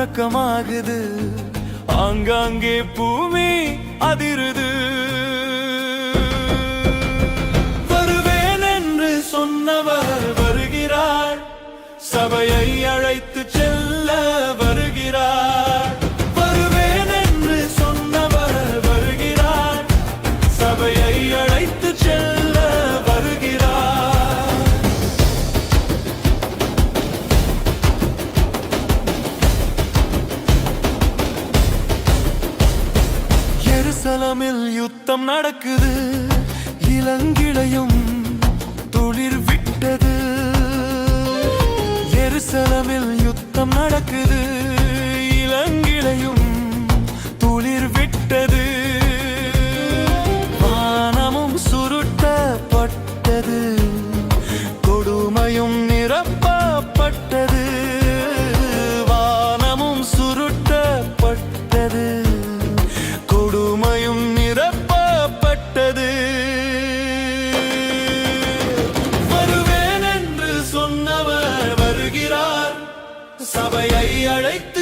முழக்கமாகுது, ஆங்காங்கே பூமி அதிருது. வருவேன் என்று சொன்னவர் வருகிறார், சபையை அழைத்து செல்ல வருகிறார். வருவேன் என்று சொன்னவர் வருகிறார், சபையை அழைத்து செல்ல வருகிறார். எருசலேமில் யுத்தம் நடக்குது, இளங்கிளையும் துளிர் விட்டது. எருசலேமில் யுத்தம் நடக்குது, இளங்கிளையும் துளிர் விட்டது. வானமும் சுருட்டப்பட்டது, கொடுமையும் நிரப்பப்பட்டது. வானமும் சுருட்டப்பட்டது, கொடுமையும் நிரப்பப்பட்டது. வருவேன் என்று சொன்னவர் வருகிறார், சபையை அழைத்து